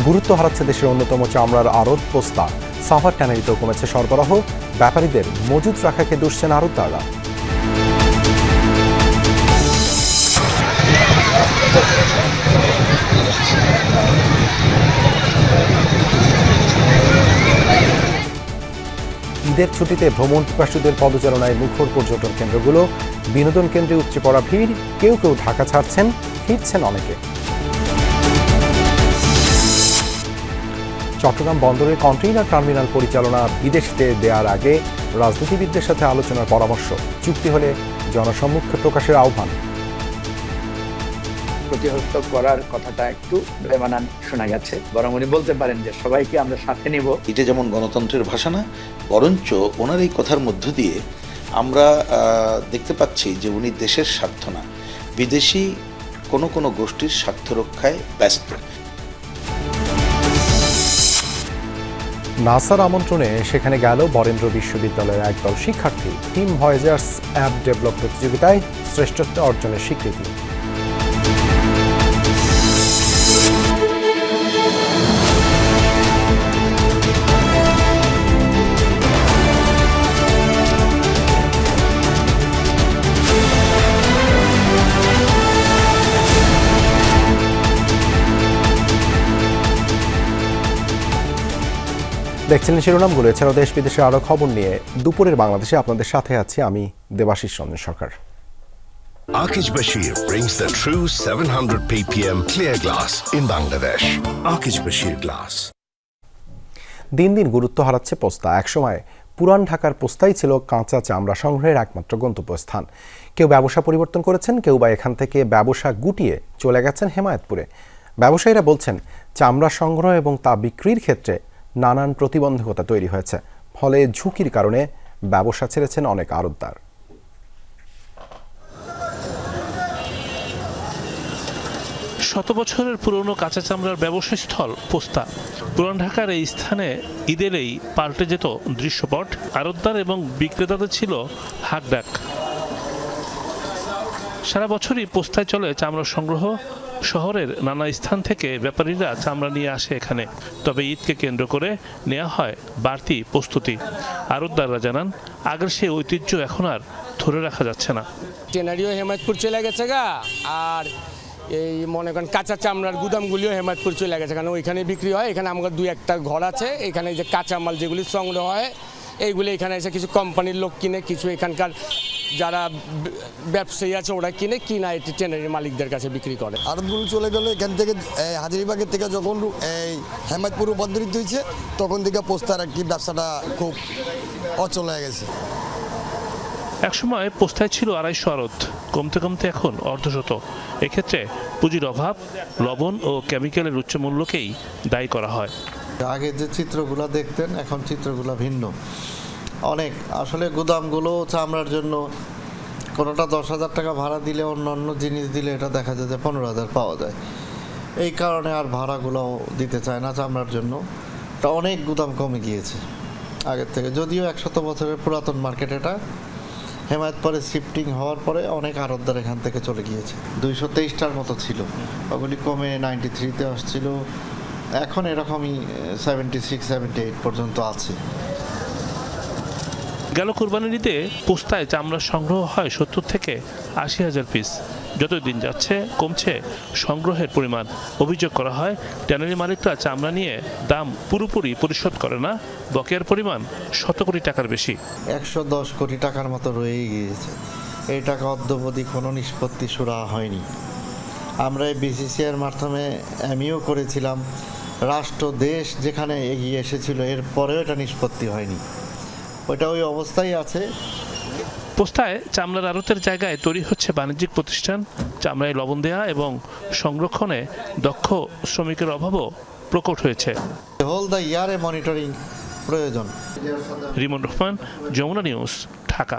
গুরুত্ব হারাচ্ছে দেশের অন্যতম চামড়ার আড়ত পোস্তা। সাভার ট্যানারিতেও কমেছে সরবরাহ, ব্যাপারীদের মজুত রাখাকে দুষছেন আড়তদাররা। ঈদের ছুটিতে ভ্রমণ পিপাসুদের পদচারণায় মুখর পর্যটন কেন্দ্রগুলো, বিনোদন কেন্দ্রে উপচে পড়া ভিড়, কেউ কেউ ঢাকা ছাড়ছেন, ফিরছেন অনেকে। চট্টগ্রাম বন্দরের কন্টেইনার টার্মিনাল পরিচালনা বিদেশিদের দেওয়ার আগে রাজনীতিবিদদের সাথে আলোচনার পরামর্শ, চুক্তি হলে জনসম্মুখে প্রকাশের আহ্বান। প্রতিহত করার কথাটা একটু বেমানান শোনা গেছে, বরং উনি বলতে পারেন যে সবাইকে আমরা সাথে নিব। এটা যেমন গণতন্ত্রের ভাষা না, বরঞ্চ ওনার এই কথার মধ্য দিয়ে আমরা দেখতে পাচ্ছি যে উনি দেশের স্বার্থ না, বিদেশি কোনো গোষ্ঠীর স্বার্থ রক্ষায় ব্যস্ত। নাসার আমন্ত্রণে সেখানে গেল বরেন্দ্র বিশ্ববিদ্যালয়ের একদল শিক্ষার্থী। টিম ভয়েজার্স অ্যাপ ডেভেলপ প্রতিযোগিতায় শ্রেষ্ঠত্ব অর্জনের স্বীকৃতি। দেখছিলেন শিরোনামগুলো। এছাড়াও দেশ বিদেশের আরো খবর নিয়ে দুপুরের বাংলাদেশে আপনাদের সাথে আছি আমি দেবাশিস রঞ্জন সরকার। Akish Bashir brings the true 700 ppm clear glass in Bangladesh. Akish Bashir Glass. দিন দিন গুরুত্ব হারাচ্ছে পোস্তা। একসময় পুরান ঢাকার পোস্তাই ছিল কাঁচা চামড়া সংগ্রহের একমাত্র গন্তব্যস্থান। কেউ ব্যবসা পরিবর্তন করেছেন, কেউ বা এখান থেকে ব্যবসা গুটিয়ে চলে গেছেন হেমায়েতপুরে। ব্যবসায়ীরা বলছেন, চামড়া সংগ্রহ এবং তা বিক্রির ক্ষেত্রে নানান প্রতিবন্ধকতা তৈরি হয়েছে, ফলে ঝুঁকির কারণে ব্যবসা ছেড়েছেন অনেক আড়তদার। শত বছরের পুরনো কাঁচা চামড়ার ব্যবসায়ী স্থল পোস্তা। পুরান ঢাকার এই স্থানে ঈদেরই পাল্টে যেত দৃশ্যপট। আড়তদার এবং বিক্রেতাদের ছিল হাকডাক। সারা বছরই পোস্তায় চলে চামড়া সংগ্রহ। শহরের নানা স্থান থেকে ব্যাপারীরা চামড়া নিয়ে আসে এখানে। তবে ঈদকে কেন্দ্র করে নেওয়া হয় বাড়তি প্রস্তুতি। আড়তদাররা জানান, আগের সেই ঐতিহ্য এখন আর ধরে রাখা যাচ্ছে না। ট্যানারিও হেমায়তপুর চলে গেছে গা, আর এই মনে করেন কাঁচা চামড়ার গুদামগুলিও হেমায়তপুর চলে গেছে, কারণ ওইখানে বিক্রি হয়। এখানে আমাদের 2-1টা ঘর আছে, এখানে যে কাঁচামাল যেগুলি সংগ্রহ হয় এইগুলি এখানে এসে কিছু কোম্পানির লোক কিনে, কিছু এখানকার যারা ব্যবসায়ী আছে ওরা কিনা এটি ট্যানারির মালিকদের কাছে বিক্রি করে। আড়তগুলো চলে গেল এখান থেকে। হাজারীবাগের থেকে যখন এই হেমায়তপুর রূপান্তরিত হয়েছে তখন থেকে পোস্তার আর কি ব্যবসাটা খুব অচল হয়ে গেছে। একসময় পোস্তায় ছিল 250 আড়ত, কমতে কমতে এখন অর্ধশত। এক্ষেত্রে পুঁজির অভাব, লবণ ও কেমিক্যালের উচ্চ মূল্যকেই দায়ী করা হয়। আগে যে চিত্রগুলো দেখতেন এখন চিত্রগুলো ভিন্ন অনেক। আসলে গুদামগুলো চামড়ার জন্য কোনোটা 10,000 টাকা ভাড়া দিলে অন্য জিনিস দিলে এটা দেখা যায় যে 15,000 পাওয়া যায়। এই কারণে আর ভাড়াগুলো দিতে চায় না চামড়ার জন্য। এটা অনেক গুদাম কমে গিয়েছে আগের থেকে, যদিও 100 বছরের পুরাতন মার্কেট। এটা হেমায়তপুরে শিফটিং হওয়ার পরে অনেক আড়তদার এখান থেকে চলে গিয়েছে। 223টার মতো ছিল, ওগুলি কমে 93-তে আসছিল, এখন এরকমই 76-78 পর্যন্ত আছে। গেল কুরবানির ঈদে পোস্তায় চামড়ার সংগ্রহ হয় 70 থেকে 80,000 পিস। যত দিন যাচ্ছে কমছে সংগ্রহের পরিমাণ। অভিযোগ করা হয়, ট্যানারি মালিকরা চামড়া নিয়ে দাম পুরোপুরি পরিশোধ করে না। বকেয়ার পরিমাণ 100 কোটি টাকার বেশি। 110 কোটি টাকার মতো রয়েই গিয়েছে। এই টাকা অদ্যাবধি কোনো নিষ্পত্তি সুরা হয়নি। আমরা এই বিসিসিআইয়ের মাধ্যমে আমিও করেছিলাম, রাষ্ট্র দেশ যেখানে এগিয়ে এসেছিল এরপরেও এটা নিষ্পত্তি হয়নি, ওইটা ওই অবস্থায় আছে। পোস্তায় চামড়ার আড়তের জায়গায় তৈরি হচ্ছে বাণিজ্যিক প্রতিষ্ঠান। চামড়ায় লবণ দেয়া এবং সংরক্ষণে দক্ষ শ্রমিকের অভাবও প্রকট হয়েছে। হোল দ্য ইয়ারে মনিটরিং প্রয়োজন। রিমন রহমান, যমুনা নিউজ, ঢাকা।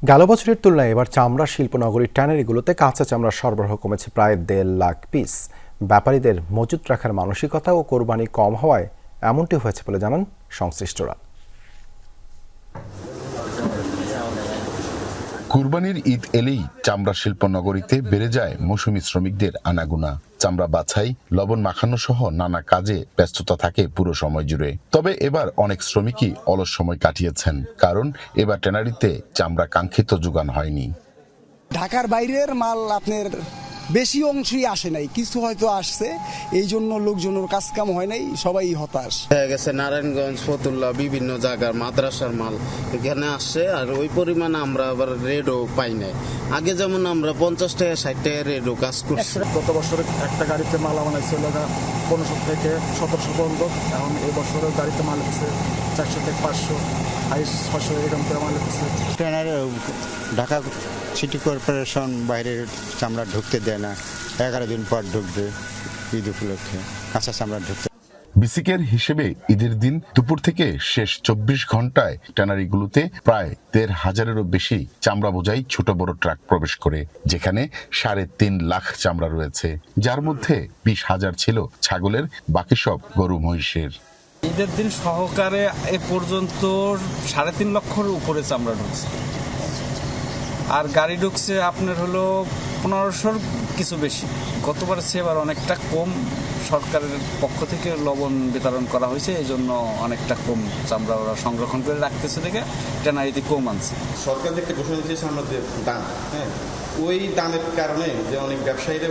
গেল বছরের তুলনায় এবার চামড়া শিল্পনগরীর ট্যানারিগুলোতে কাঁচা চামড়ার সরবরাহ কমেছে প্রায় 1.5 লাখ পিস। ব্যাপারীদের মজুত রাখার মানসিকতা ও কোরবানি কম হওয়ায় এমনটি হয়েছে বলে জানান সংশ্লিষ্টরা। কুরবানির ঈদ এলেই চামড়া শিল্প নগরীতে বেড়ে যায় মৌসুমী শ্রমিকদের আনাগোনা। চামড়া বাছাই, লবণ মাখানো সহ নানা কাজে ব্যস্ততা থাকে পুরো সময় জুড়ে। তবে এবার অনেক শ্রমিকই অলস সময় কাটিয়েছেন, কারণ এবার ট্যানারিতে চামড়া কাঙ্ক্ষিত যোগান হয়নি। ঢাকার বাইরের মাল আপনার বেশি অংশই আসে নাই, কিছু হয়তো আসছে, এই জন্য লোকজনের কাজ কাম হয় নাই, সবাই হতাশ হয়ে গেছে। নারায়ণগঞ্জ, ফতুল্লা, বিভিন্ন জায়গার মাদ্রাসার মাল এখানে আসছে, আর ওই পরিমাণে আমরা আবার রেডও পাই নাই। আগে যেমন আমরা 50 টাকা 60 টাকা রেডও কাজ করছি। গত বছরে একটা গাড়িতে মাল বানাইছিল 1500 থেকে 1700 পর্যন্ত, এখন এই বছরের গাড়িতে মাল হচ্ছে 400 থেকে 500, 600 এরকম করে মাল হচ্ছে। ঢাকা সিটি কর্পোরেশন বাইরের চামড়া ঢুকতে দেয় না, 11 দিন পর ঢুকবে ঈদ উপলক্ষে কাঁচা চামড়া ঢুকতে। বিসিকের হিসেবে ঈদের দিন দুপুর থেকে শেষ 24 ঘন্টায় ট্যানারিগুলোতে প্রায় 1,500-এরও বেশি চামড়া বোঝাই ছোট বড় ট্রাক প্রবেশ করে, যেখানে 3.5 লাখ চামড়া রয়েছে, যার মধ্যে 20,000 ছিল ছাগলের, বাকি সব গরু মহিষের। ঈদের দিন সহকারে এ পর্যন্ত 3.5 লক্ষের উপরে চামড়া ঢুকছে, আর গাড়ি ঢুকছে আপনার হলো 1500-র কিছু বেশি। গতবার চেয়ে এবার অনেকটা কম, সরকারের পক্ষ থেকে লবণ বিতরণ করা হয়েছে, এই জন্য অনেকটা কম চামড়া ওরা সংরক্ষণ করে রাখতেছে, দেখে ট্যানারিতে কম আনছে। সরকার যে একটা ঘোষণা দিয়েছে আমাদের দাম, হ্যাঁ, ওই দামের কারণে যে অনেক ব্যবসায়ীরা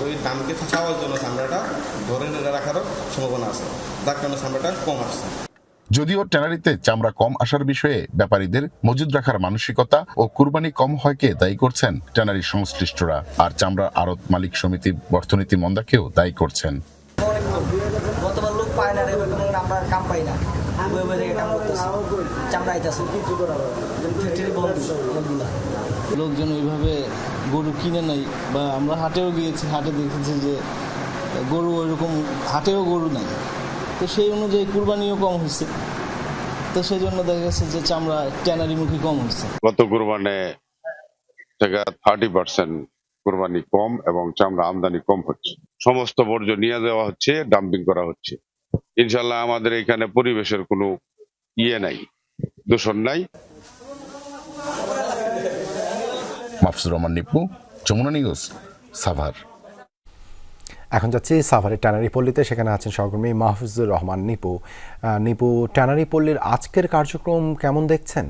ওই দামকে চাওয়ার জন্য চামড়াটা ধরে রাখারও সম্ভাবনা আছে, যার কারণে চামড়াটা কম আসছে। যদিও ট্যানারিতে চামড়া কম আসার বিষয়ে ব্যাপারীদের মজুদ রাখার মানসিকতা ও কুরবানি কম হয়কে দায়ী করছেন ট্যানারি সংশ্লিষ্টরা, আর চামড়া আড়ত মালিক সমিতির অর্থনীতি মন্দাকেও দায়ী করছেন। গতবার লোক পায় না, আমরা কাম পাই না, লোকজন ওইভাবে গরু কিনে নাই, বা আমরা হাটেও গিয়েছি, হাটে দেখেছি যে গরু ওইরকম হাটেও গরু নাই, তো সেই অনুযায়ী কুরবানিও কম হয়েছে, তো সেই জন্য দেখা গেছে যে চামড়া ট্যানারিমুখী কম হয়েছে। গত কুরবানে থেকে 30% কুরবানি কম এবং চামড়া আমদানি কম হচ্ছে, সমস্ত বর্জ্য নিয়ে যাওয়া হচ্ছে, ডাম্পিং করা হচ্ছে। ইনশাল্লাহ আমাদের এখানে পরিবেশের কোনো নাই, দূষণ নাই। মাহফুজুর রহমান নিপু, যমুনা নিউজ, সাভার। এখন যাচ্ছি সাভারের ট্যানারি পল্লীতে, সেখানে আছেন সহকর্মী মাহফুজুর রহমান নিপু। নিপু, ট্যানারি পল্লীর আজকের কার্যক্রম কেমন দেখছেন?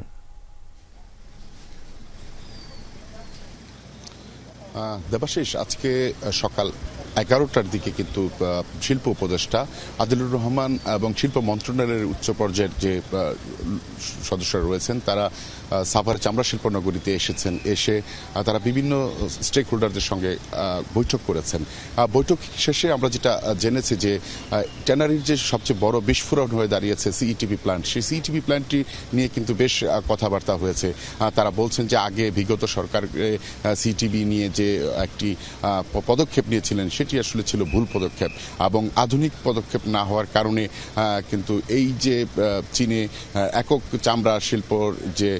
দেবাশিস, আজকে সকাল 11টার দিকে কিন্তু শিল্প উপদেষ্টা আদিলুর রহমান এবং শিল্প মন্ত্রণালয়ের উচ্চ পর্যায়ের যে সদস্যরা রয়েছেন, তারা সাভার চামড়া শিল্প নগরীতে এসেছেন। এসে তারা বিভিন্ন স্টেক হোল্ডারদের সঙ্গে বৈঠক করেছেন। বৈঠক শেষে আমরা যেটা জেনেছি যে ট্যানারির যে সবচেয়ে বড় বিস্ফোরণ হয়ে দাঁড়িয়েছে সিইটিপি প্ল্যান্ট, সেই সিইটিপি প্ল্যান্টটি নিয়ে কিন্তু বেশ কথাবার্তা হয়েছে। তারা বলছেন যে আগে বিগত সরকার সিইটিপি নিয়ে যে একটি পদক্ষেপ নিয়েছিলেন, সেটি আসলে ছিল ভুল পদক্ষেপ, এবং আধুনিক পদক্ষেপ না হওয়ার কারণে কিন্তু এই যে চীনে একক চামড়া শিল্পর যে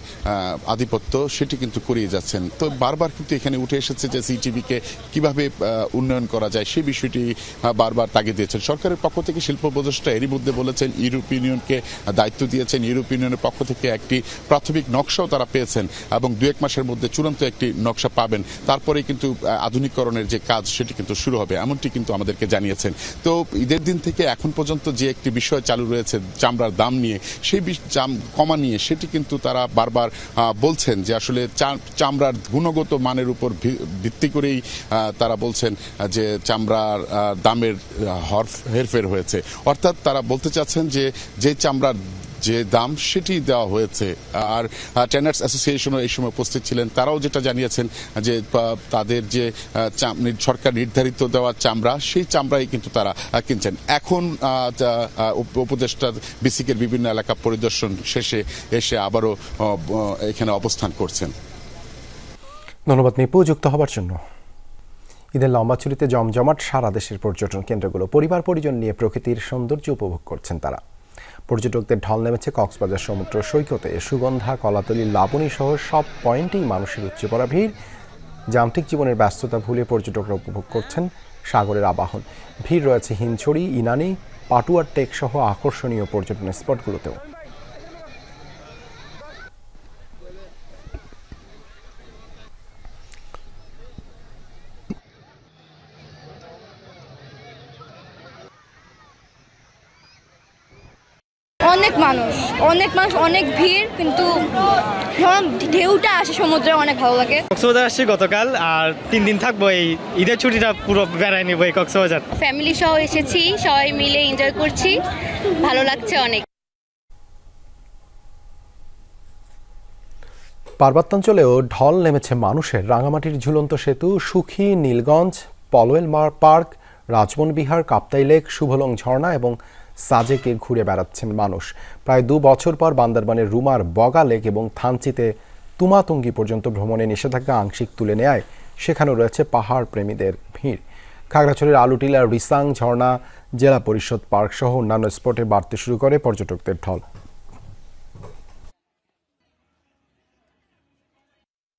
আধিপত্য, সেটি কিন্তু করিয়ে যাচ্ছেন। তো বারবার কিন্তু এখানে উঠে এসেছে যে সিটিভিকে কিভাবে উন্নয়ন করা যায়, সেই বিষয়টি বারবার তাগিদ দিয়েছেন সরকারের পক্ষ থেকে। শিল্প উপদেষ্টা এরই মধ্যে বলেছেন ইউরোপীয় ইউনিয়নকে দায়িত্ব দিয়েছেন, ইউরোপীয় ইউনিয়নের পক্ষ থেকে একটি প্রাথমিক নকশাও তারা পেয়েছেন, এবং 2-1 মাসের মধ্যে চূড়ান্ত একটি নকশা পাবেন। তারপরে কিন্তু আধুনিকরণের যে কাজ, সেটি কিন্তু শুরু হবে, এমনটি কিন্তু আমাদেরকে জানিয়েছেন। তো ঈদের দিন থেকে এখন পর্যন্ত যে একটি বিষয় চালু রয়েছে চামড়ার দাম নিয়ে, সেই দাম কমা নিয়ে, সেটি কিন্তু তারা বারবার বলছেন যে আসলে চামড়ার গুণগত মানের উপর ভিত্তি করেই তারা বলছেন যে চামড়ার দামের হেরফের হয়েছে। অর্থাৎ তারা বলতে চাচ্ছেন যে চামড়ার যে দাম সেটি দেওয়া হয়েছে। আর ট্যানার্স অ্যাসোসিয়েশনও এই সময় উপস্থিত ছিলেন, তারাও যেটা জানিয়েছেন যে তাদের যে সরকার নির্ধারিত দেওয়া চামড়া, সেই চামড়াই কিন্তু তারা কিনছেন। এখন উপদেষ্টা বিসিকের বিভিন্ন এলাকা পরিদর্শন শেষে এসে আবারও এখানে অবস্থান করছেন। ধন্যবাদ নিপু যুক্ত হবার জন্য। ঈদের লম্বা ছুটিতে জমজমাট সারা দেশের পর্যটন কেন্দ্রগুলো, পরিবার পরিজন নিয়ে প্রকৃতির সৌন্দর্য উপভোগ করছেন তারা। পর্যটকদের ঢল নেমেছে কক্সবাজার সমুদ্র সৈকতে। সুগন্ধা, কলাতলি, লাবণী সহ সব পয়েন্টেই মানুষের উপচে পড়া ভিড়। যান্ত্রিক জীবনের ব্যস্ততা ভুলে পর্যটকরা উপভোগ করছেন সাগরের আবাহন। ভিড় রয়েছে হিমছড়ি, ইনানি, পাটুয়ার টেক সহ আকর্ষণীয় পর্যটন স্পটগুলোতেও। অনেক মানুষ অনেক ভিড়, কিন্তু যখন ঢেউটা আসে সমুদ্রে অনেক ভালো লাগে। কক্সবাজার আসছি গতকাল, আর 3 দিন থাকবো। এই ঈদের ছুটিটা পুরো বেড়ায় নিবো এই কক্সবাজার। ফ্যামিলি সহ এসেছি, সবাই মিলে এনজয় করছি, ভালো লাগছে অনেক। পার্বত্যাঞ্চলেও ঢল নেমেছে মানুষের। রাঙামাটির ঝুলন্ত সেতু, সুখী, নীলগঞ্জ, পলওয়েল পার্ক, রাজবন বিহার, কাপ্তাই লেক, শুভলং ঝর্ণা এবং সাজেকে ঘুরে বেড়াচ্ছেন মানুষ। প্রায় 2 বছর পর বান্দরবানের রুমার বগা লেক এবং থানচিতে তুমাতুঙ্গি পর্যন্ত ভ্রমণে নিষেধাজ্ঞা আংশিক তুলে নেয় সেখানেও রয়েছে পাহাড় প্রেমীদের ভিড়। খাগড়াছড়ির আলুটিলা, রিসাং ঝর্ণা, জেলা পরিষদ পার্ক সহ অন্যান্য স্পটে বাড়তে শুরু করে পর্যটকদের ঢল।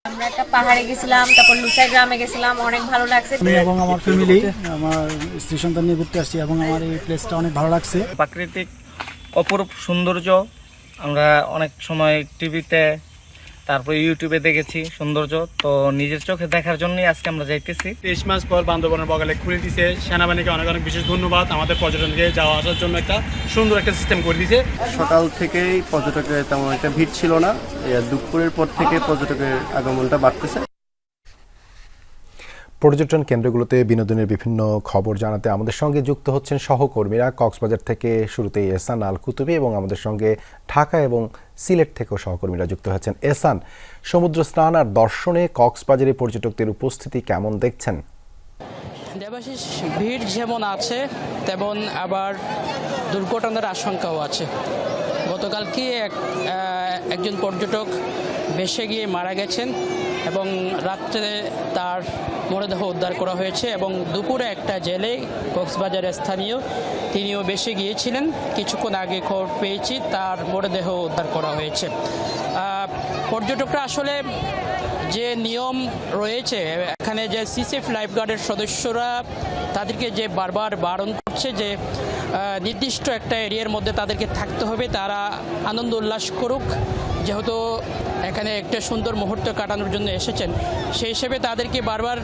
আমরা একটা পাহাড়ে গেছিলাম, তারপর লুসাই গ্রামে গেছিলাম, অনেক ভালো লাগছে। আমি এবং আমার ফ্যামিলি, আমার স্ত্রী সন্তান নিয়ে ঘুরতে আসছি এবং আমার এই প্লেসটা অনেক ভালো লাগছে। প্রাকৃতিক অপরূপ সৌন্দর্য আমরা অনেক সময় টিভিতে, তারপরে ইউটিউবে দেখেছি সৌন্দর্য, তো নিজের চোখে দেখার জন্যই আজকে আমরা যাইতেছি। 23 মাস পর বান্দরবনের বগালে খুলে দিয়েছে। সেনাবাহিনীকে অনেক অনেক বিশেষ ধন্যবাদ, আমাদের পর্যটনকে যাওয়া আসার জন্য একটা সুন্দর একটা সিস্টেম করে দিয়েছে। সকাল থেকেই পর্যটকের তেমন একটা ভিড় ছিল না, দুপুরের পর থেকে পর্যটকের আগমনটা বাড়তেছে। পর্যটন কেন্দ্রগুলোতে বিনোদনের বিভিন্ন খবর জানাতে আমাদের সঙ্গে যুক্ত হচ্ছেন সহকর্মীরা। কক্সবাজার থেকে শুরুতেই এহসান আল কুতুবী এবং আমাদের সঙ্গে ঢাকা এবং সিলেট থেকেও সহকর্মীরা যুক্ত হচ্ছেন। এহসান, সমুদ্র স্নান আর দর্শনে কক্সবাজারে পর্যটকদের উপস্থিতি কেমন দেখছেন? দেবাশিস, ভিড় যেমন আছে তেমন আবার দুর্ঘটনার আশঙ্কাও আছে। গতকালকে একজন পর্যটক ভেসে গিয়ে মারা গেছেন এবং রাত্রে তার মরদেহ উদ্ধার করা হয়েছে, এবং দুপুরে একটা জেলে কক্সবাজারের স্থানীয় তিনিও ভেসে গিয়েছিলেন। কিছুক্ষণ আগে খবর পেয়েছি তার মরদেহ উদ্ধার করা হয়েছে। পর্যটকরা আসলে যে নিয়ম রয়েছে এখানে, যে সিসেফ লাইফগার্ডের সদস্যরা তাদেরকে যে বারবার বারণ করছে যে নির্দিষ্ট একটা এরিয়ার মধ্যে তাদেরকে থাকতে হবে, তারা আনন্দ উল্লাস করুক, যেহেতু এখানে একটা সুন্দর মুহূর্ত কাটানোর জন্য এসেছেন, সেই হিসেবে তাদেরকে বারবার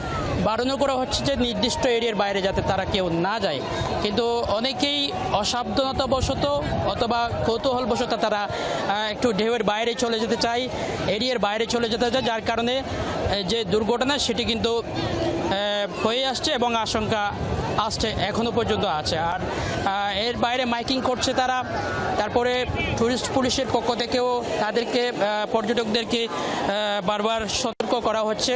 বারণও করা হচ্ছে যে নির্দিষ্ট এরিয়ার বাইরে যাতে তারা কেউ না যায়। কিন্তু অনেকেই অসাবধানতাবশত অথবা কৌতূহলবশত তারা একটু ঢেউয়ের বাইরে চলে যেতে চায়, এরিয়ার বাইরে চলে যেতে চায়, যার কারণে যে দুর্ঘটনা সেটি কিন্তু হয়ে আসছে এবং আশঙ্কা আসছে, এখনও পর্যন্ত আছে। আর এর বাইরে মাইকিং করছে তারা, তারপরে টুরিস্ট পুলিশের পক্ষ থেকেও তাদেরকে পর্যটকদেরকে বারবার সতর্ক করা হচ্ছে,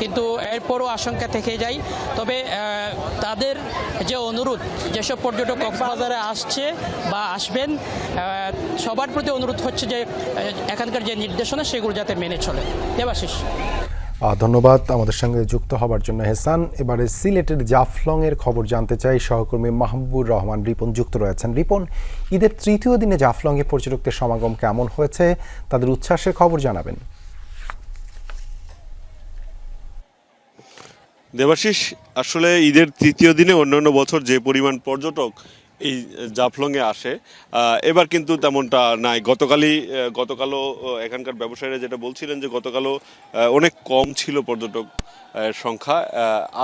কিন্তু এরপরও আশঙ্কা থেকে যায়। তবে তাদের যে অনুরোধ, যেসব পর্যটক কক্সবাজারে আসছে বা আসবেন, সবার প্রতি অনুরোধ হচ্ছে যে এখানকার যে নির্দেশনা সেগুলো যাতে মেনে চলে। দেবাশিস, ধন্যবাদ আমাদের সঙ্গে যুক্ত হবার জন্য হেসান। এবারে সিলেটের জাফলং এর খবর জানতে চাই, সহকর্মী মাহবুবুর রহমান রিপন যুক্ত রয়েছেন। রিপন, ঈদের 3য় দিনে জাফলং এ পর্যটকদের সমাগম কেমন হয়েছে, তাদের উচ্ছ্বাসের খবর জানাবেন। দেবাশিস, আসলে ঈদের 3য় দিনে অন্যান্য বছর যে পরিমাণ পর্যটক এই জাফলংয়ে আসে, এবার কিন্তু তেমনটা নাই। গতকালও এখানকার ব্যবসায়ীরা যেটা বলছিলেন যে গতকালও অনেক কম ছিল পর্যটক সংখ্যা,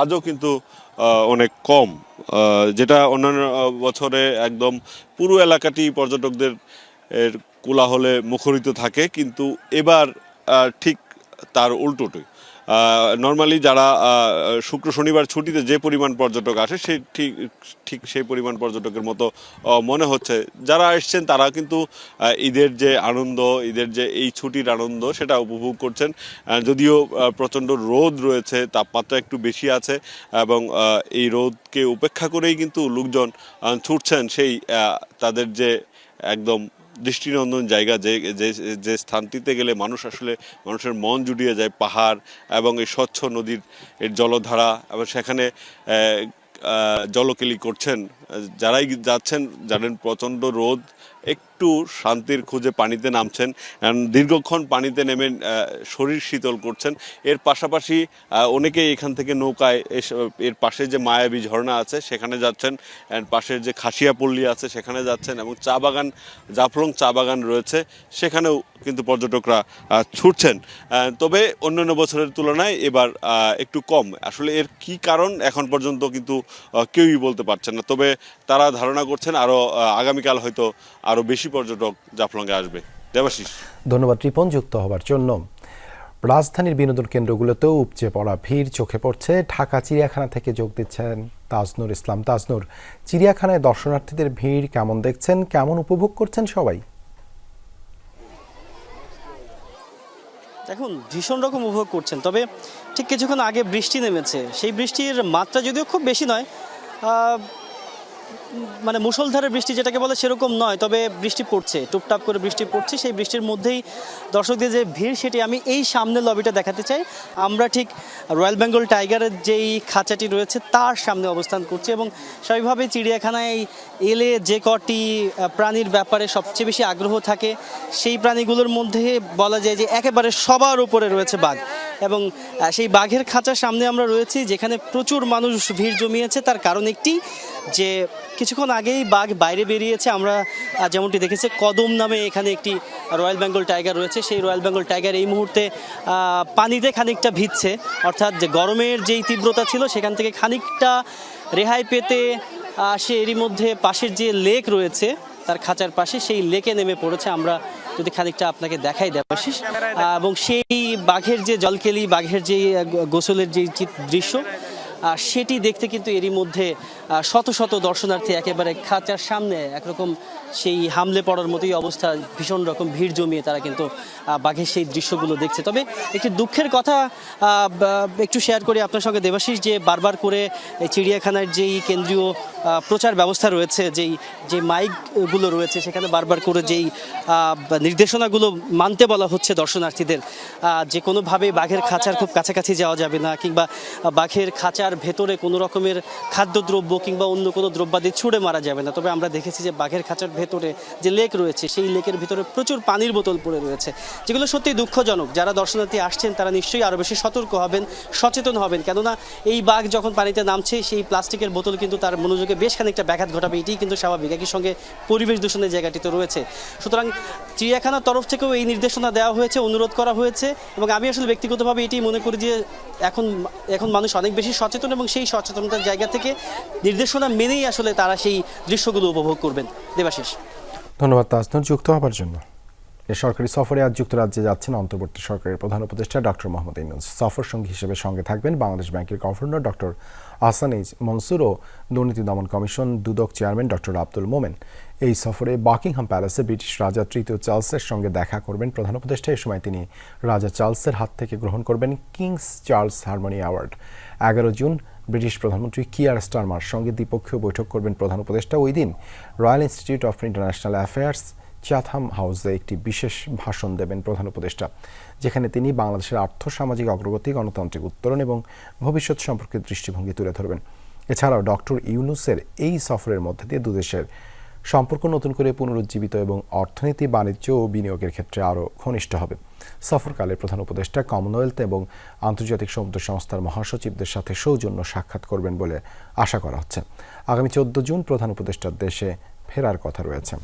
আজও কিন্তু অনেক কম, যেটা অন্যান্য বছরে একদম পুরো এলাকাটি পর্যটকদের কোলাহলে মুখরিত থাকে, কিন্তু এবার ঠিক তার উল্টোটি। নর্মালি যারা শুক্র শনিবার ছুটিতে যে পরিমাণ পর্যটক আসে সে ঠিক সেই পরিমাণ পর্যটকের মতো মনে হচ্ছে। যারা এসছেন তারা কিন্তু ঈদের যে আনন্দ, ঈদের যে এই ছুটির আনন্দ সেটা উপভোগ করছেন। যদিও প্রচণ্ড রোদ রয়েছে, তাপমাত্রা একটু বেশি আছে, এবং এই রোদকে উপেক্ষা করেই কিন্তু লোকজন ছুটছেন সেই তাদের যে একদম দৃষ্টিনন্দন জায়গা, যে স্থানটিতে গেলে মানুষের মন জুড়িয়ে যায়, পাহাড় এবং এই স্বচ্ছ নদীর এর জলধারা, এবং সেখানে জলকেলি করছেন যারাই যাচ্ছেন। জানেন প্রচণ্ড রোদ, একটু শান্তির খুঁজে পানিতে নামছেন, দীর্ঘক্ষণ পানিতে নেমে শরীর শীতল করছেন। এর পাশাপাশি অনেকেই এখান থেকে নৌকায় এর পাশে যে মায়াবী ঝর্ণা আছে সেখানে যাচ্ছেন, পাশের যে খাসিয়াপল্লী আছে সেখানে যাচ্ছেন, এবং জাফলং চা বাগান রয়েছে সেখানেও কিন্তু পর্যটকরা ছুটছেন। তবে অন্যান্য বছরের তুলনায় এবার একটু কম। আসলে এর কি কারণ এখন পর্যন্ত কিন্তু কেউই বলতে পারছেন না, তবে তারা ধারণা করছেন আরও আগামীকাল হয়তো আরও বেশি পর্যটক জাফলংয়ে আসবে। দেবাশিস, ধন্যবাদ রিপন যুক্ত হবার জন্য। রাজধানীর বিনোদন কেন্দ্রগুলোতেও উপচে পড়া ভিড় চোখে পড়ছে। ঢাকা চিড়িয়াখানা থেকে যোগ দিচ্ছেন তাজনুর ইসলাম। তাজনুর, চিড়িয়াখানায় দর্শনার্থীদের ভিড় কেমন দেখছেন, কেমন উপভোগ করছেন সবাই? দেখুন, ভীষণ রকম উপভোগ করছেন। তবে ঠিক কিছুক্ষণ আগে বৃষ্টি নেমেছে, সেই বৃষ্টির মাত্রা যদিও খুব বেশি নয়, মানে মুষলধারের বৃষ্টি যেটাকে বলে সেরকম নয়, তবে বৃষ্টি পড়ছে, টুপটাপ করে বৃষ্টি পড়ছে। সেই বৃষ্টির মধ্যেই দর্শকদের যে ভিড় সেটি আমি এই সামনের লবিটা দেখাতে চাই। আমরা ঠিক রয়্যাল বেঙ্গল টাইগারের যেই খাঁচাটি রয়েছে তার সামনে অবস্থান করছি এবং স্বাভাবিকভাবেই চিড়িয়াখানায় এলে যে কটি প্রাণীর ব্যাপারে সবচেয়ে বেশি আগ্রহ থাকে সেই প্রাণীগুলোর মধ্যে বলা যায় যে একেবারে সবার উপরে রয়েছে বাঘ। এবং সেই বাঘের খাঁচার সামনে আমরা রয়েছি, যেখানে প্রচুর মানুষ ভিড় জমিয়েছে। তার কারণ একটি যে কিছুক্ষণ আগেই বাঘ বাইরে বেরিয়েছে। আমরা যেমনটি দেখেছি, কদম নামে এখানে একটি রয়্যাল বেঙ্গল টাইগার রয়েছে। সেই রয়্যাল বেঙ্গল টাইগার এই মুহূর্তে পানিতে খানিকটা ভিজছে, অর্থাৎ যে গরমের যেই তীব্রতা ছিল সেখান থেকে খানিকটা রেহাই পেতে সে এরই মধ্যে পাশের যে লেক রয়েছে তার খাঁচার পাশে সেই লেকে নেমে পড়েছে। আমরা যদি খানিকটা আপনাকে দেখাই দেবাশিস, এবং সেই বাঘের যে জলকেলি, বাঘের যে গোসলের যে দৃশ্য সেটি দেখতে কিন্তু এরই মধ্যে শত শত দর্শনার্থী একেবারে খাঁচার সামনে একরকম সেই হামলে পড়ার মতোই অবস্থা, ভীষণ রকম ভিড় জমিয়ে তারা কিন্তু বাঘের সেই দৃশ্যগুলো দেখছে। তবে একটি দুঃখের কথা একটু শেয়ার করি আপনার সঙ্গে দেবাশিস, যে বারবার করে চিড়িয়াখানার যেই কেন্দ্রীয় প্রচার ব্যবস্থা রয়েছে, যে মাইকগুলো রয়েছে সেখানে বারবার করে যেই নির্দেশনাগুলো মানতে বলা হচ্ছে দর্শনার্থীদের, যে কোনোভাবে বাঘের খাঁচার খুব কাছাকাছি যাওয়া যাবে না, কিংবা বাঘের খাঁচার ভেতরে কোনো রকমের খাদ্যদ্রব্য কিংবা অন্য কোনো দ্রব্যাদি ছুঁড়ে মারা যাবে না। তবে আমরা দেখেছি যে বাঘের খাঁচার ভেতরে যে লেক রয়েছে সেই লেকের ভেতরে প্রচুর পানির বোতল পড়ে রয়েছে, যেগুলো সত্যিই দুঃখজনক। যারা দর্শনার্থী আসছেন তারা নিশ্চয়ই আরও বেশি সতর্ক হবেন, সচেতন হবেন, কেননা এই বাঘ যখন পানিতে নামছে সেই প্লাস্টিকের বোতল কিন্তু তার মনোযোগে বেশ খানিকটা ব্যাঘাত ঘটাবে, এটিই কিন্তু স্বাভাবিক। একই সঙ্গে পরিবেশ দূষণের জায়গাটি তো রয়েছে। সুতরাং চিড়িয়াখানার তরফ থেকেও এই নির্দেশনা দেওয়া হয়েছে, অনুরোধ করা হয়েছে, এবং আমি আসলে ব্যক্তিগতভাবে এটি মনে করি যে এখন মানুষ অনেক বেশি সচেতন এবং সেই সচেতনতার জায়গা থেকে নির্দেশনা মেনেই আসলে তারা সেই দৃশ্যগুলো উপভোগ করবেন। দেবাশিস, ধন্যবাদ তাজনুর যুক্ত হবার জন্য। সরকারি সফরে আজ যুক্তরাজ্যে যাচ্ছেন অন্তর্বর্তী সরকারের প্রধান উপদেষ্টা ডক্টর মোহাম্মদ ইউনূস। সফর সঙ্গী হিসেবে সঙ্গে থাকবেন বাংলাদেশ ব্যাংকের governor doctor Ahsan H Mansur ও দুর্নীতি দমন commission Dudak chairman doctor Abdul Momen. এই সফরে বাকিংহাম প্যালেসে ব্রিটিশ রাজা তৃতীয় চার্লসের সঙ্গে দেখা করবেন প্রধান উপদেষ্টা। এ সময় তিনি রাজা চার্লসের হাত থেকে গ্রহণ করবেন King's Charles Harmony Award. 11 June British প্রধানমন্ত্রী কিয়ার স্টারমার সঙ্গে দ্বিপক্ষীয় বৈঠক করবেন প্রধান উপদেষ্টা। ওই দিন Royal Institute of International Affairs Chatham হাউসে একটি বিশেষ ভাষণ দেবেন প্রধান উপদেষ্টা, যেখানে তিনি বাংলাদেশের আর্থসামাজিক অগ্রগতি, গণতান্ত্রিক উত্তরণ এবং ভবিষ্যৎ সম্পর্কে দৃষ্টিভঙ্গি তুলে ধরবেন। এছাড়াও ডক্টর ইউনূসের এই সফরের মধ্যে দিয়ে দুদেশের সম্পর্ক নতুন করে পুনরুজ্জীবিত এবং অর্থনীতি, বাণিজ্য ও বিনিয়োগের ক্ষেত্রে আরও ঘনিষ্ঠ হবে। সফরকালে প্রধান উপদেষ্টা কমনওয়েলথ এবং আন্তর্জাতিক সমুদ্র সংস্থার মহাসচিবদের সাথে সৌজন্য সাক্ষাৎ করবেন বলে আশা করা হচ্ছে। আগামী 14 জুন প্রধান উপদেষ্টার দেশে ফেরার কথা রয়েছে।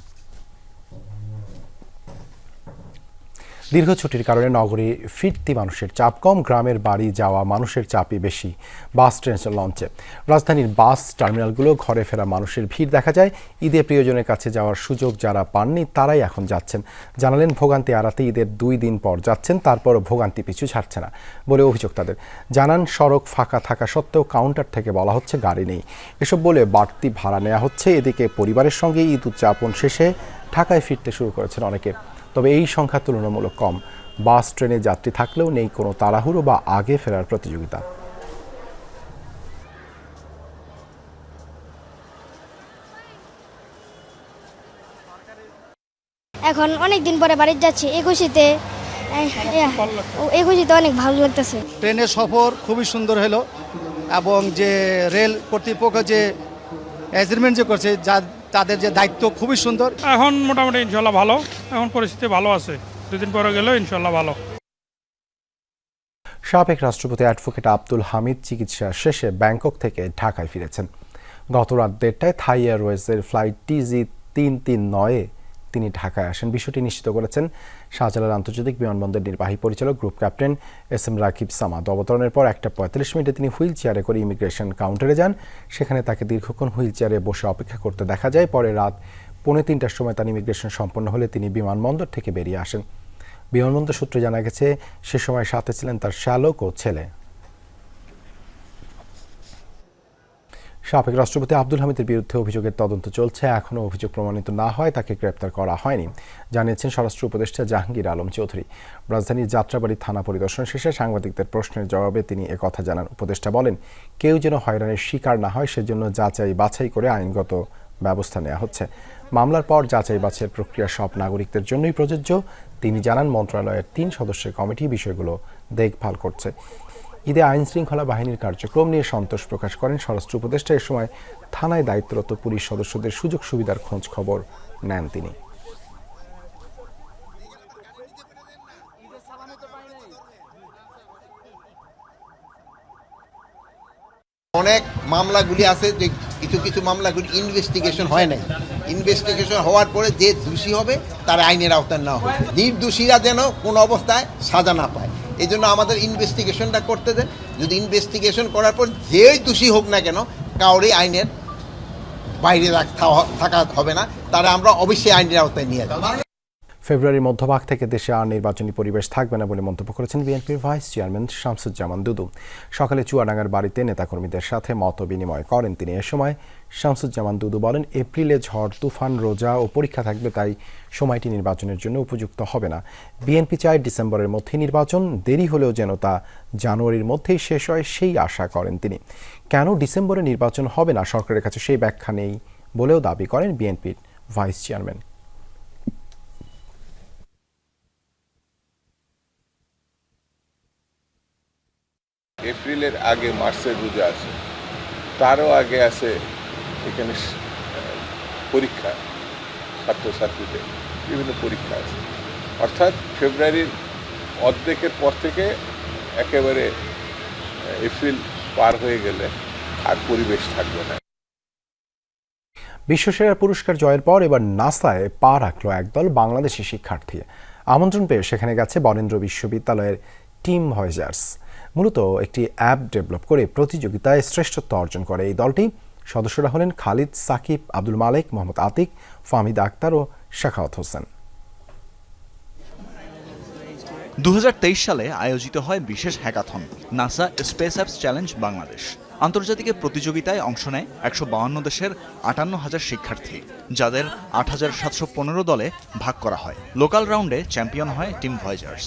দীর্ঘ ছুটির কারণে নগরে ফিরতি মানুষের চাপ কম, গ্রামের বাড়ি যাওয়া মানুষের চাপই বেশি বাস, ট্রেন, লঞ্চে। রাজধানীর বাস টার্মিনালগুলো ঘরে ফেরা মানুষের ভিড় দেখা যায়। ঈদে প্রিয়জনের কাছে যাওয়ার সুযোগ যারা পাননি তারাই এখন যাচ্ছেন। জানালেন ভোগান্তি এড়াতে ঈদের 2 দিন পর যাচ্ছেন, তারপরও ভোগান্তি পিছু ছাড়ছে না বলে অভিযোগ তাদের। জানান সড়ক ফাঁকা থাকা সত্ত্বেও কাউন্টার থেকে বলা হচ্ছে গাড়ি নেই, এসব বলে বাড়তি ভাড়া নেওয়া হচ্ছে। এদিকে পরিবারের সঙ্গে ঈদ উদযাপন শেষে ঢাকায় ফিরতে শুরু করেছেন অনেকে, তবে এই সংখ্যা তুলনামূলক কম। বাস, ট্রেনে যাত্রী থাকলেও নেই কোনো তাড়াহুড়ো বা আগে ফেরার প্রতিযোগিতা। এখন অনেক দিন পরে বাড়িতে যাচ্ছি, 21-তে অনেক ভালো লাগতেছে। ট্রেনের সফর খুবই সুন্দর হলো এবং যে রেল কর্তৃপক্ষ যে অ্যারেঞ্জমেন্ট যে করছে, তাদের যে দায়িত্ব খুবই সুন্দর। এখন মোটামুটি ইনশাল্লাহ ভালো, এখন পরিস্থিতি ভালো আছে, 2 দিন পরে গেলেও ইনশাল্লাহ ভালো। সাবেক রাষ্ট্রপতি অ্যাডভোকেট আব্দুল হামিদ চিকিৎসা শেষে ব্যাংকক থেকে ঢাকায় ফিরেছেন। গত রাত 1:30টায় থাই এয়ারওয়েজের ফ্লাইট TG339-এ তিনি ঢাকায় আসেন। বিষয়টি নিশ্চিত করেছেন শাহজালাল আন্তর্জাতিক বিমানবন্দরের নির্বাহী পরিচালক group captain SM Rakib Samad. অবতরণের পর 1:45 মিনিটে তিনি হুইল চেয়ারে করে ইমিগ্রেশন কাউন্টারে যান। সেখানে তাকে দীর্ঘক্ষণ হুইল চেয়ারে বসে অপেক্ষা করতে দেখা যায়। পরে রাত 3:45টার সময় তার ইমিগ্রেশন সম্পন্ন হলে তিনি বিমানবন্দর থেকে বেরিয়ে আসেন। বিমানবন্দর সূত্রে জানা গেছে সে সময় সাথে ছিলেন তার শ্যালক ও ছেলে। সাবেক রাষ্ট্রপতি আব্দুল হামিদের বিরুদ্ধে অভিযোগের তদন্ত চলছে। এখনও অভিযোগ প্রমাণিত না হয় তাকে গ্রেপ্তার করা হয়নি, জানিয়েছেন স্বরাষ্ট্র উপদেষ্টা জাহাঙ্গীর আলম চৌধুরী। রাজধানীর যাত্রাবাড়ি থানা পরিদর্শন শেষে সাংবাদিকদের প্রশ্নের জবাবে তিনি একথা জানান। উপদেষ্টা বলেন, কেউ যেন হয়রানির শিকার না হয় সেজন্য যাচাই বাছাই করে আইনগত ব্যবস্থা নেওয়া হচ্ছে। মামলার পর যাচাই বাছাইয়ের প্রক্রিয়া সব নাগরিকদের জন্যই প্রযোজ্য। তিনি জানান, মন্ত্রণালয়ের 3 সদস্যের কমিটি বিষয়গুলো দেখভাল করছে। ঈদে আইন শৃঙ্খলা বাহিনীর কার্যক্রম নিয়ে সন্তোষ প্রকাশ করেন স্বরাষ্ট্র উপদেষ্টা। এ সময় থানায় দায়িত্বরত পুলিশ সদস্যদের সুযোগ সুবিধার খোঁজ খবর নেন তিনি। অনেক মামলাগুলি আছে যে কিছু মামলাগুলি ইনভেস্টিগেশন হয় নাই। ইনভেস্টিগেশন হওয়ার পরে যে দোষী হবে তার আইনের আওতায় নেওয়া হবে। নির্দোষীরা যেন কোনো অবস্থায় সাজা না পায়, এই জন্য আমাদের ইনভেস্টিগেশনটা করতে দেন। যদি ইনভেস্টিগেশন করার পর যেই দোষী হোক না কেন, কাউরে আইনের বাইরে থাকা হবে না, তারা আমরা অবশ্যই আইনের আওতায় নিয়ে যাব। ফেব্রুয়ারির মধ্যভাগ থেকে দেশে আর নির্বাচনী পরিবেশ থাকবে না বলে মন্তব্য করেছেন বিএনপির ভাইস চেয়ারম্যান শামসুজ্জামান দুদু। সকালে চুয়াডাঙ্গার বাড়িতে নেতাকর্মীদের সাথে মত বিনিময় করেন তিনি। এ সময় শামসুজ্জামান দুদু বলেন, এপ্রিলে ঝড় তুফান, রোজা ও পরীক্ষা থাকবে, তাই সময়টি নির্বাচনের জন্য উপযুক্ত হবে না। বিএনপি চায় ডিসেম্বরের মধ্যেই নির্বাচন, দেরি হলেও যেন তা জানুয়ারির মধ্যেই শেষ হয় সেই আশা করেন তিনি। কেন ডিসেম্বরে নির্বাচন হবে না সরকারের কাছে সেই ব্যাখ্যা নেই বলেও দাবি করেন বিএনপির ভাইস চেয়ারম্যান। এপ্রিলের আগে মার্চের রোজা আছে, তারও আগে আছে এখানে পরীক্ষা, ছাত্রছাত্রীদের বিভিন্ন পরীক্ষা আছে। অর্থাৎ ফেব্রুয়ারির অর্ধেকের পর থেকে একেবারে এপ্রিল পার হয়ে গেলে আর পরিবেশ থাকবে না। বিশ্বসেরা পুরস্কার জয়ের পর এবার নাসায় পা রাখল একদল বাংলাদেশি শিক্ষার্থী। আমন্ত্রণ পেয়ে সেখানে গেছে বরেন্দ্র বিশ্ববিদ্যালয়ের টিম ভয়েজার্স। মূলত একটি অ্যাপ ডেভেলপ করে প্রতিযোগিতায় শ্রেষ্ঠত্ব অর্জন করে এই দলটি। সদস্যরা হলেন খালিদ, সাকিব, আব্দুল মালেক, মোহাম্মদ আতিক, ফাহমিদা আক্তার ও শাখাওয়াত হোসেন। 2023 সালে আয়োজিত হয় বিশেষ hackathon NASA space apps challenge Bangladesh. আন্তর্জাতিক প্রতিযোগিতায় অংশ নেয় 152 দেশের 58,000 শিক্ষার্থী, যাদের 8,715 দলে ভাগ করা হয়। লোকাল রাউন্ডে চ্যাম্পিয়ন হয় টিম ভয়েজার্স।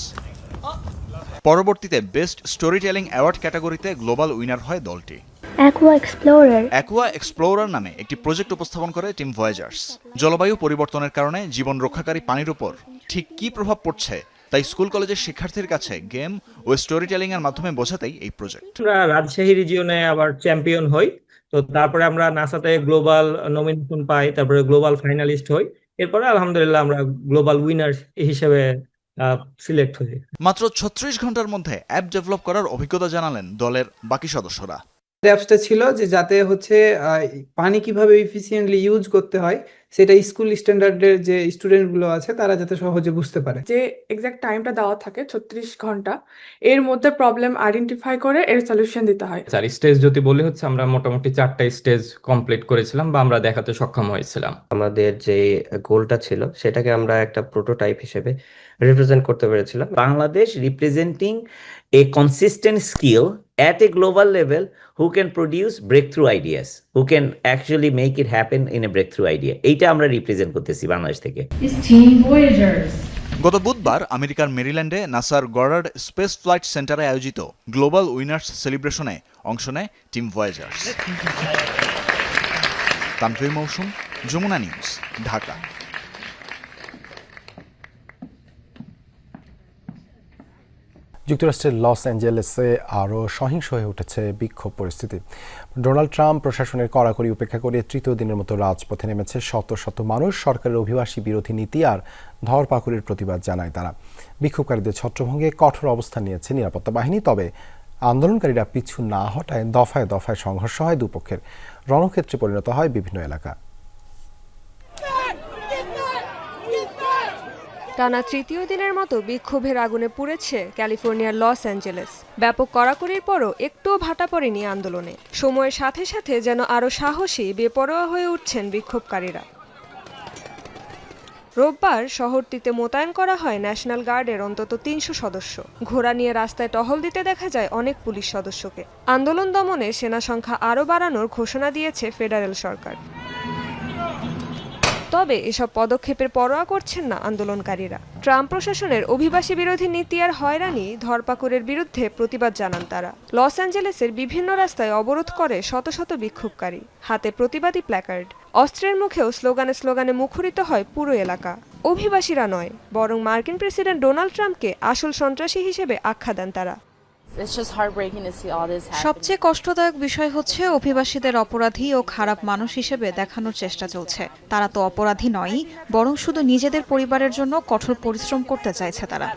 পরবর্তীতে বেস্ট স্টোরি টেলিং অ্যাওয়ার্ড ক্যাটাগরিতে গ্লোবাল উইনার হয় দলটি। অ্যাকুয়া এক্সপ্লোরার নামে একটি প্রজেক্ট উপস্থাপন করে টিম ভয়েজার্স। জলবায়ু পরিবর্তনের কারণে জীবন রক্ষাকারী পানির উপর ঠিক কী প্রভাব পড়ছে তাই স্কুল কলেজের শিক্ষার্থীর কাছে গেম ও স্টোরি টেলিং এর মাধ্যমে বোঝাতেই এই প্রজেক্ট। আমরা রাজশাহী রিজিয়নে আবার চ্যাম্পিয়ন হই, তো তারপরে আমরা নাসাতে গ্লোবাল নমিনেশন পাই, তারপরে গ্লোবাল ফাইনালিস্ট হই, এরপরে আলহামদুলিল্লাহ আমরা গ্লোবাল উইনার হিসেবে সিলেক্ট হই। মাত্র 36 ঘন্টার মধ্যে অ্যাপ ডেভেলপ করার অভিজ্ঞতা জানালেন দলের বাকি সদস্যরা। অ্যাপসটা ছিল যে যাতে হচ্ছে পানি কিভাবে এফিসিয়েন্টলি ইউজ করতে হয় সেটা স্কুল স্ট্যান্ডার্ডের যে স্টুডেন্টগুলো আছে তারা যাতে সহজে বুঝতে পারে। যে এক্সাক্ট টাইমটা দেওয়া থাকে 36 ঘন্টা, এর মধ্যে প্রবলেম আইডেন্টিফাই করে এর সলিউশন দিতে হয়। 4 স্টেজ যদি বলি হচ্ছে আমরা মোটামুটি 4টা স্টেজ কমপ্লিট করেছিলাম বা আমরা দেখাতে সক্ষম হয়েছিলাম। আমাদের যে গোলটা ছিল সেটাকে আমরা একটা প্রোটোটাইপ হিসেবে রিপ্রেজেন্ট করতে পেরেছিলাম। Bangladesh representing a consistent skill at a global level who can produce breakthrough ideas, who can actually make it happen in a breakthrough idea. এইটা আমরা রিপ্রেজেন্ট করতেছি বাংলাদেশ থেকে। গত বুধবার আমেরিকার মেরিল্যান্ডে নাসার গডার্ড স্পেস ফ্লাইট সেন্টারে আয়োজিত গ্লোবাল উইনার্স সেলিব্রেশনে অংশ নেয় টিম ভয়েজার্স। তানভীর মৌসুম, যমুনা নিউজ, ঢাকা। যুক্তরাষ্ট্রের লস অ্যাঞ্জেলেসে আরও সহিংস হয়ে উঠেছে বিক্ষোভ পরিস্থিতি। ডোনাল্ড ট্রাম্প প্রশাসনের কড়াকড়ি উপেক্ষা করে তৃতীয় দিনের মতো রাজপথে নেমেছে শত শত মানুষ। সরকারের অভিবাসী বিরোধী নীতি আর ধরপাকড়ির প্রতিবাদ জানায় তারা। বিক্ষোভকারীদের ছত্রভঙ্গে কঠোর অবস্থান নিয়েছে নিরাপত্তা বাহিনী, তবে আন্দোলনকারীরা পিছু না হটায় দফায় দফায় সংঘর্ষ হয় দুপক্ষের। রণক্ষেত্রে পরিণত হয় বিভিন্ন এলাকা। টানা তৃতীয় দিনের মতো বিক্ষোভের আগুনে পুড়েছে ক্যালিফোর্নিয়ার লস অ্যাঞ্জেলেস। ব্যাপক কড়াকড়ির পরও একটুও ভাটা পড়েনি আন্দোলনে। সময়ের সাথে সাথে যেন আরও সাহসী, বেপরোয়া হয়ে উঠছেন বিক্ষোভকারীরা। রোববার শহরটিতে মোতায়েন করা হয় ন্যাশনাল গার্ডের অন্তত ৩০০ সদস্য। ঘোড়া নিয়ে রাস্তায় টহল দিতে দেখা যায় অনেক পুলিশ সদস্যকে। আন্দোলন দমনে সেনা সংখ্যা আরও বাড়ানোর ঘোষণা দিয়েছে ফেডারেল সরকার। তবে এসব পদক্ষেপের পরোয়া করছেন না আন্দোলনকারীরা। ট্রাম্প প্রশাসনের অভিবাসী বিরোধী নীতি আর হয়রানি ধরপাকড়ের বিরুদ্ধে প্রতিবাদ জানান তারা। লস অ্যাঞ্জেলেসের বিভিন্ন রাস্তায় অবরোধ করে শত শত বিক্ষোভকারী, হাতে প্রতিবাদী প্ল্যাকার্ড। অস্ত্রের মুখেও স্লোগানে স্লোগানে মুখরিত হয় পুরো এলাকা। অভিবাসীরা নয়, বরং মার্কিন প্রেসিডেন্ট ডোনাল্ড ট্রাম্পকে আসল সন্ত্রাসী হিসেবে আখ্যা দেন তারা। সবচেয়ে কষ্টদায়ক বিষয় হচ্ছে অভিবাসীদের অপরাধী ও খারাপ মানুষ হিসেবে দেখানোর চেষ্টা চলছে। তারা তো অপরাধী নয়, বরং শুধু নিজেদের পরিবারের জন্য কঠোর পরিশ্রম করতে চাইছে তারা।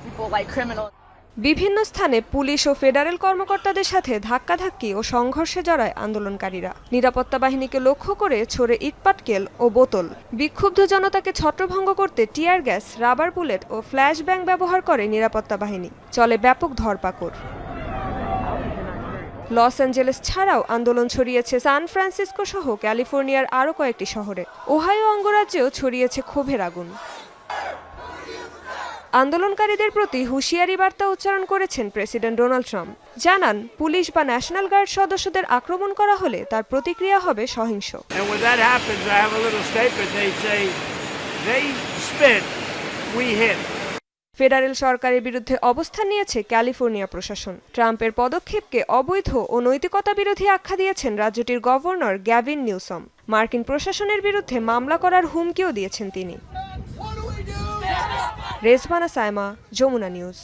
বিভিন্ন স্থানে পুলিশ ও ফেডারেল কর্মকর্তাদের সাথে ধাক্কাধাক্কি ও সংঘর্ষে জড়ায় আন্দোলনকারীরা। নিরাপত্তা বাহিনীকে লক্ষ্য করে ছোড়ে ইটপাটকেল ও বোতল। বিক্ষুব্ধ জনতাকে ছত্রভঙ্গ করতে টিয়ার গ্যাস, রাবার বুলেট ও ফ্ল্যাশ ব্যাং ব্যবহার করে নিরাপত্তা বাহিনী। চলে ব্যাপক ধরপাকড়। লস অ্যাঞ্জেলেস ছাড়াও আন্দোলন ছড়িয়েছে সান ফ্রান্সিসকো সহ ক্যালিফোর্নিয়ার আরও কয়েকটি শহরে। ওহাইও অঙ্গরাজ্যেও ছড়িয়েছে ক্ষোভের আগুন। আন্দোলনকারীদের প্রতি হুঁশিয়ারি বার্তা উচ্চারণ করেছেন প্রেসিডেন্ট ডোনাল্ড ট্রাম্প। জানান, পুলিশ বা ন্যাশনাল গার্ড সদস্যদের আক্রমণ করা হলে তার প্রতিক্রিয়া হবে সহিংস। ফেডারেল সরকারের বিরুদ্ধে অবস্থান নিয়েছে ক্যালিফোর্নিয়া প্রশাসন। ট্রাম্পের পদক্ষেপকে অবৈধ ও নৈতিকতা বিরোধী আখ্যা দিয়েছেন রাজ্যটির গভর্নর গ্যাভিন নিউসম। মার্কিন প্রশাসনের বিরুদ্ধে মামলা করার হুমকিও দিয়েছেন তিনি। রেজবানা সাইমা, যমুনা নিউজ।